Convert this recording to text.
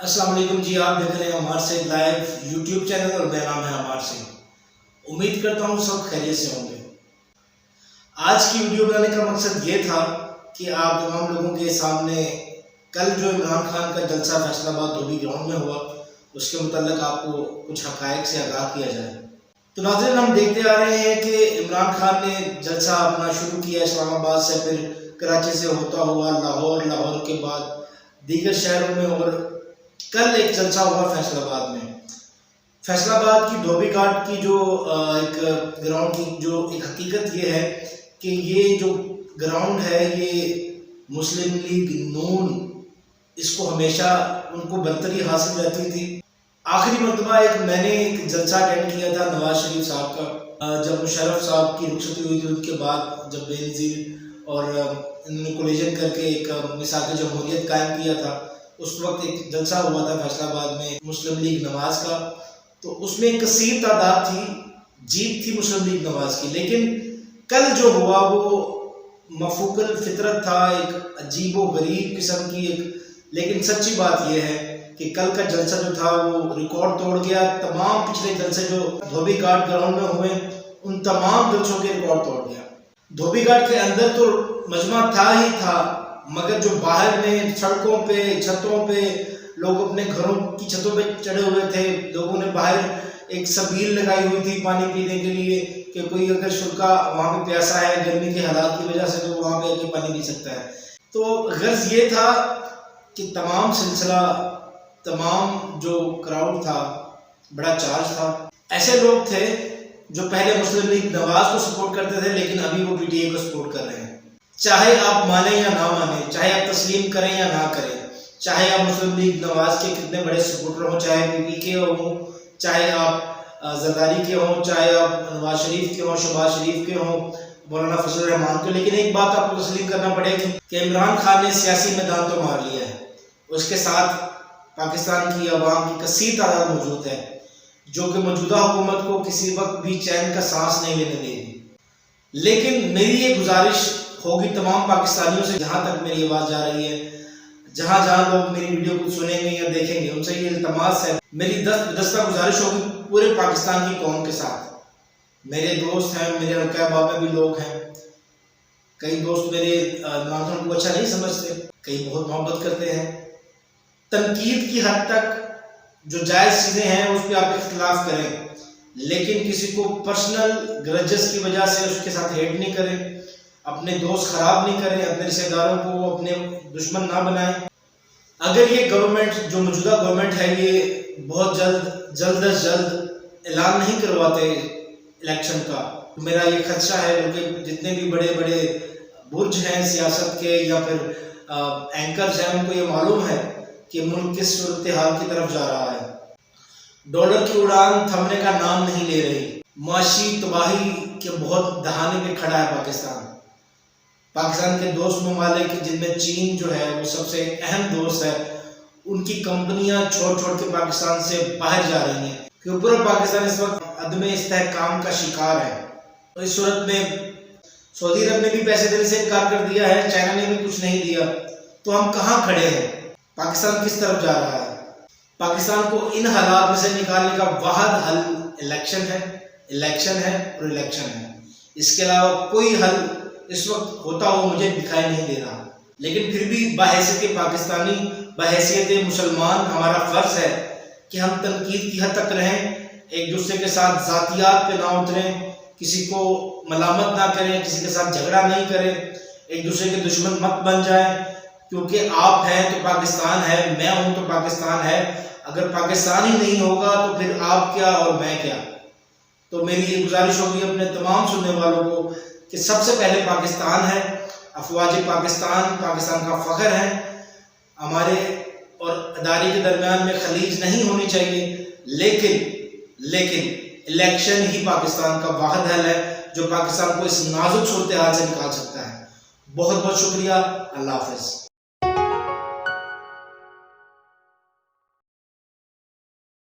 السلام علیکم جی، آپ دیکھ رہے ہیں عمار سعید لائیو یوٹیوب چینل اور میرا نام ہے عمار سعید۔ امید کرتا ہوں سب خیریت سے ہوں گے۔ آج کی ویڈیو بنانے کا مقصد یہ تھا کہ آپ تمام لوگوں کے سامنے کل جو عمران خان کا جلسہ فیصل آباد دھوبی گراؤنڈ میں ہوا اس کے متعلق آپ کو کچھ حقائق سے آگاہ کیا جائے۔ تو ناظرین، ہم دیکھتے آ رہے ہیں کہ عمران خان نے جلسہ اپنا شروع کیا اسلام آباد سے، پھر کراچی سے ہوتا ہوا لاہور کے بعد دیگر شہروں میں، اور کل ایک جلسہ ہوا فیصل آباد میں۔ فیصل آباد کی دھوبی گھاٹ کی جو ایک گراؤنڈ کی جو ایک حقیقت یہ ہے کہ یہ جو گراؤنڈ ہے یہ مسلم لیگ نون اس کو ہمیشہ ان کو برتری حاصل رہتی تھی۔ آخری مرتبہ میں نے ایک جلسہ اٹینڈ کیا تھا نواز شریف صاحب کا، جب مشرف صاحب کی رخصتی ہوئی تھی، ان کے بعد جب بے نظیر اور انہوں نے کولیجن کر کے ایک میثاق جمہوریت قائم کیا تھا، اس وقت ایک جلسہ ہوا تھا فیصل آباد میں مسلم لیگ نواز کا۔ تو اس میں کثیر تعداد تھی، جیت تھی مسلم لیگ نواز کی، لیکن کل جو ہوا وہ مفوق الفطرت تھا، ایک عجیب و غریب قسم کی ایک، لیکن سچی بات یہ ہے کہ کل کا جلسہ جو تھا وہ ریکارڈ توڑ گیا۔ تمام پچھلے جلسے جو دھوبی گھاٹ گراؤنڈ میں ہوئے ان تمام جلسوں کے ریکارڈ توڑ گیا۔ دھوبی گھاٹ کے اندر تو مجمع تھا ہی تھا، مگر جو باہر میں سڑکوں پہ چھتوں پہ لوگ اپنے گھروں کی چھتوں پہ چڑھے ہوئے تھے، لوگوں نے باہر ایک سبیل لگائی ہوئی تھی پانی پینے کے لیے کہ کوئی اگر شرکا وہاں پہ پیاسا ہے گرمی کے حالات کی وجہ سے تو وہاں پہ آ کے پانی پی سکتا ہے۔ تو غرض یہ تھا کہ تمام سلسلہ، تمام جو کراؤڈ تھا بڑا چارج تھا۔ ایسے لوگ تھے جو پہلے مسلم لیگ نواز کو سپورٹ کرتے تھے لیکن ابھی وہ پی ٹی آئی کو سپورٹ کر رہے ہیں۔ چاہے آپ مانیں یا نہ مانیں، چاہے آپ تسلیم کریں یا نہ کریں، چاہے آپ مسلم لیگ نواز کے کتنے بڑے سپورٹر ہوں، چاہے پی پی کے ہوں، چاہے آپ زرداری کے ہوں، چاہے آپ نواز شریف کے ہوں، شہباز شریف کے ہوں، مولانا فضل الرحمان کے، لیکن ایک بات آپ کو تسلیم کرنا پڑے گی کہ عمران خان نے سیاسی میدان تو مار لیا ہے، اس کے ساتھ پاکستان کی عوام کی کثیر تعداد موجود ہے جو کہ موجودہ حکومت کو کسی وقت بھی چین کا سانس نہیں لینے دے گی۔ لیکن میری یہ گزارش ہوگی تمام پاکستانیوں سے، جہاں تک میری آواز جا رہی ہے، جہاں جہاں لوگ میری ویڈیو کو سنیں گے یا دیکھیں گے، ان سے یہ التماس ہے، میری دستہ گزارش ہوگی پورے پاکستان کی قوم کے ساتھ۔ میرے دوست ہیں، میرے حلقہ احباب میں بھی لوگ ہیں، کئی دوست میرے عمران خان کو اچھا نہیں سمجھتے، کئی بہت محبت کرتے ہیں۔ تنقید کی حد تک جو جائز چیزیں ہیں اس پہ آپ اختلاف کریں، لیکن کسی کو پرسنل گرجز کی وجہ سے اس کے ساتھ ہیٹ نہیں کریں، اپنے دوست خراب نہیں کریں، اپنے رشتہ داروں کو اپنے دشمن نہ بنائیں۔ اگر یہ گورنمنٹ جو موجودہ گورنمنٹ ہے یہ بہت جلد از جلد اعلان نہیں کرواتے الیکشن کا، تو میرا یہ خدشہ ہے، کیونکہ جتنے بھی بڑے بڑے برج ہیں سیاست کے یا پھر اینکرز ہیں، ان کو یہ معلوم ہے کہ ملک کس صورتحال کی طرف جا رہا ہے۔ ڈالر کی اڑان تھمنے کا نام نہیں لے رہی، معاشی تباہی کے بہت دہانے پہ کھڑا ہے پاکستان۔ پاکستان کے دوست ممالک جن میں چین جو ہے وہ سب سے اہم دوست ہے، ان کی کمپنیاں چھوڑ کے پاکستان سے باہر جا رہی ہیں، کیونکہ پورا پاکستان اس وقت عدم استحکام کا شکار ہے۔ تو اس صورت میں سعودی عرب نے بھی پیسے دینے سے انکار کر دیا ہے، چائنا نے بھی کچھ نہیں دیا، تو ہم کہاں کھڑے ہیں؟ پاکستان کس طرف جا رہا ہے؟ پاکستان کو ان حالات میں سے نکالنے کا واحد حل الیکشن ہے اور الیکشن ہے۔ اس کے علاوہ کوئی حل اس وقت ہوتا ہو مجھے دکھائی نہیں دے رہا، لیکن پھر بھی بحیثیت پاکستانی، بحیثیت مسلمان ہمارا فرض ہے کہ ہم تنقید کی حد تک رہیں، ایک دوسرے کے ساتھ ذاتیات پہ نہ اتریں، کسی کو ملامت نہ کریں، کسی کے ساتھ جھگڑا نہیں کریں، ایک دوسرے کے دشمن مت بن جائیں، کیونکہ آپ ہیں تو پاکستان ہے، میں ہوں تو پاکستان ہے۔ اگر پاکستان ہی نہیں ہوگا تو پھر آپ کیا اور میں کیا؟ تو میری یہ گزارش ہوگی اپنے تمام سننے والوں کو کہ سب سے پہلے پاکستان ہے، افواج پاکستان کا فخر ہے، ہمارے اور ادارے کے درمیان میں خلیج نہیں ہونی چاہیے، لیکن الیکشن ہی پاکستان کا واحد حل ہے جو پاکستان کو اس نازک صورتحال سے نکال سکتا ہے۔ بہت بہت شکریہ، اللہ حافظ۔